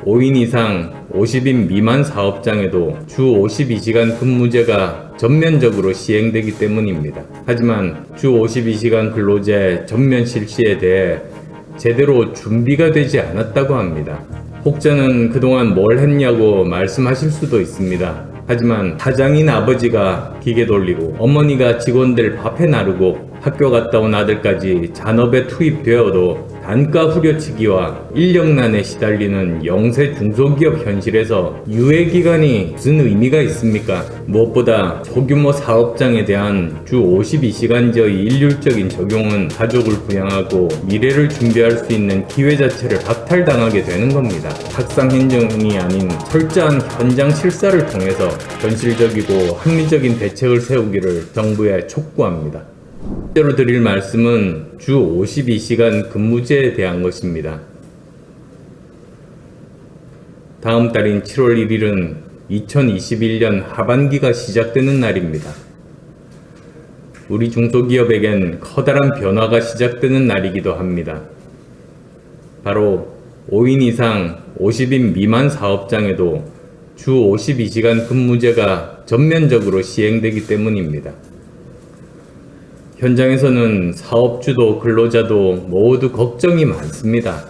5인 이상 50인 미만 사업장에도 주 52시간 근무제가 전면적으로 시행되기 때문입니다. 하지만 주 52시간 근로제 전면 실시에 대해 제대로 준비가 되지 않았다고 합니다. 혹자는 그동안 뭘 했냐고 말씀하실 수도 있습니다. 하지만 사장인 아버지가 기계 돌리고 어머니가 직원들 밥해 나르고 학교 갔다 온 아들까지 잔업에 투입되어도 단가 후려치기와 인력난에 시달리는 영세 중소기업 현실에서 유예기간이 무슨 의미가 있습니까? 무엇보다 소규모 사업장에 대한 주 52시간제의 일률적인 적용은 가족을 부양하고 미래를 준비할 수 있는 기회 자체를 박탈당하게 되는 겁니다. 탁상 행정이 아닌 철저한 현장 실사를 통해서 현실적이고 합리적인 대책을 세우기를 정부에 촉구합니다. 첫째로 드릴 말씀은 주 52시간 근무제에 대한 것입니다. 다음 달인 7월 1일은 2021년 하반기가 시작되는 날입니다. 우리 중소기업에겐 커다란 변화가 시작되는 날이기도 합니다. 바로 5인 이상 50인 미만 사업장에도 주 52시간 근무제가 전면적으로 시행되기 때문입니다. 현장에서는 사업주도 근로자도 모두 걱정이 많습니다.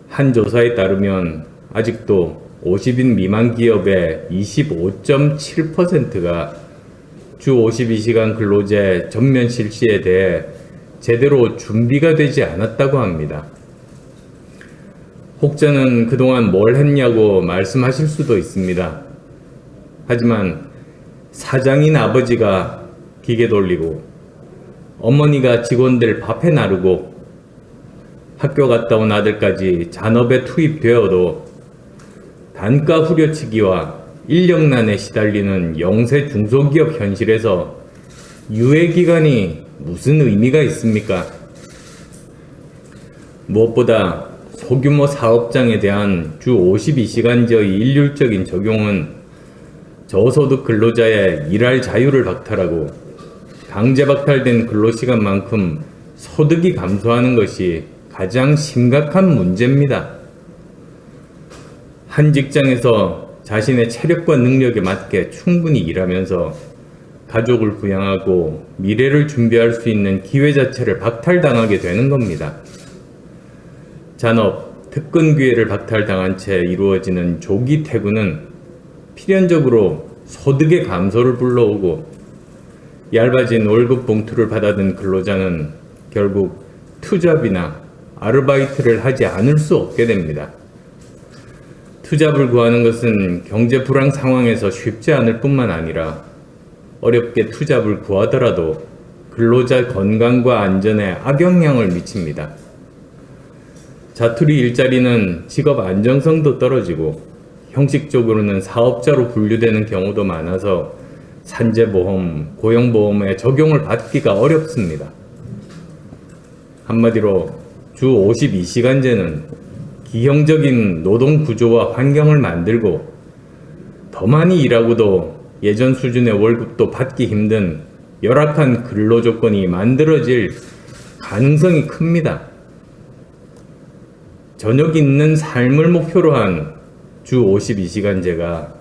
한 조사에 따르면 아직도 50인 미만 기업의 25.7%가 주 52시간 근로제 전면 실시에 대해 제대로 준비가 되지 않았다고 합니다. 혹자는 그동안 뭘 했냐고 말씀하실 수도 있습니다. 하지만 사장인 아버지가 기계 돌리고 어머니가 직원들 밥해 나르고 학교 갔다 온 아들까지 잔업에 투입되어도 단가 후려치기와 인력난에 시달리는 영세 중소기업 현실에서 유예기간이 무슨 의미가 있습니까? 무엇보다 소규모 사업장에 대한 주 52시간제의 일률적인 적용은 저소득 근로자의 일할 자유를 박탈하고 강제 박탈된 근로시간만큼 소득이 감소하는 것이 가장 심각한 문제입니다. 한 직장에서 자신의 체력과 능력에 맞게 충분히 일하면서 가족을 부양하고 미래를 준비할 수 있는 기회 자체를 박탈당하게 되는 겁니다. 잔업, 특근 기회를 박탈당한 채 이루어지는 조기 퇴근은 필연적으로 소득의 감소를 불러오고 얇아진 월급 봉투를 받아든 근로자는 결국 투잡이나 아르바이트를 하지 않을 수 없게 됩니다. 투잡을 구하는 것은 경제 불황 상황에서 쉽지 않을 뿐만 아니라 어렵게 투잡을 구하더라도 근로자 건강과 안전에 악영향을 미칩니다. 자투리 일자리는 직업 안정성도 떨어지고 형식적으로는 사업자로 분류되는 경우도 많아서 산재보험, 고용보험의 적용을 받기가 어렵습니다. 한마디로 주 52시간제는 기형적인 노동 구조와 환경을 만들고 더 많이 일하고도 예전 수준의 월급도 받기 힘든 열악한 근로 조건이 만들어질 가능성이 큽니다. 저녁 있는 삶을 목표로 한 주 52시간제가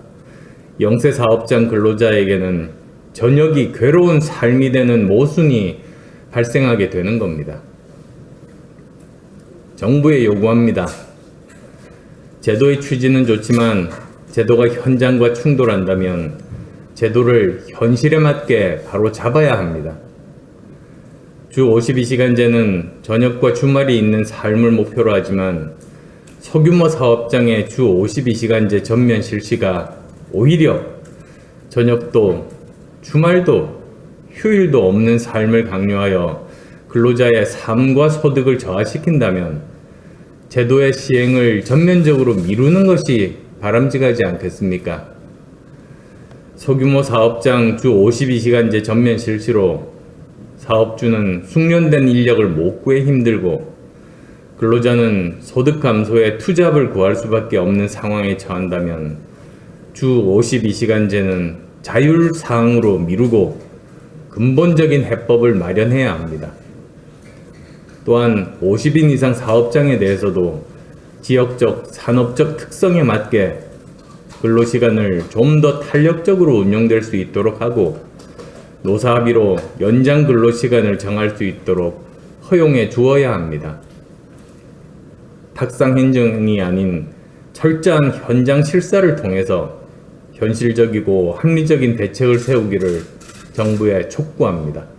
영세 사업장 근로자에게는 저녁이 괴로운 삶이 되는 모순이 발생하게 되는 겁니다. 정부에 요구합니다. 제도의 취지는 좋지만 제도가 현장과 충돌한다면 제도를 현실에 맞게 바로 잡아야 합니다. 주 52시간제는 저녁과 주말이 있는 삶을 목표로 하지만 소규모 사업장의 주 52시간제 전면 실시가 오히려 저녁도 주말도 휴일도 없는 삶을 강요하여 근로자의 삶과 소득을 저하시킨다면 제도의 시행을 전면적으로 미루는 것이 바람직하지 않겠습니까? 소규모 사업장 주 52시간제 전면 실시로 사업주는 숙련된 인력을 못 구해 힘들고 근로자는 소득 감소에 투잡을 구할 수밖에 없는 상황에 처한다면 주 52시간제는 자율사항으로 미루고 근본적인 해법을 마련해야 합니다. 또한 50인 이상 사업장에 대해서도 지역적, 산업적 특성에 맞게 근로시간을 좀 더 탄력적으로 운영될 수 있도록 하고 노사합의로 연장 근로시간을 정할 수 있도록 허용해 주어야 합니다. 탁상 행정이 아닌 철저한 현장 실사를 통해서 현실적이고 합리적인 대책을 세우기를 정부에 촉구합니다.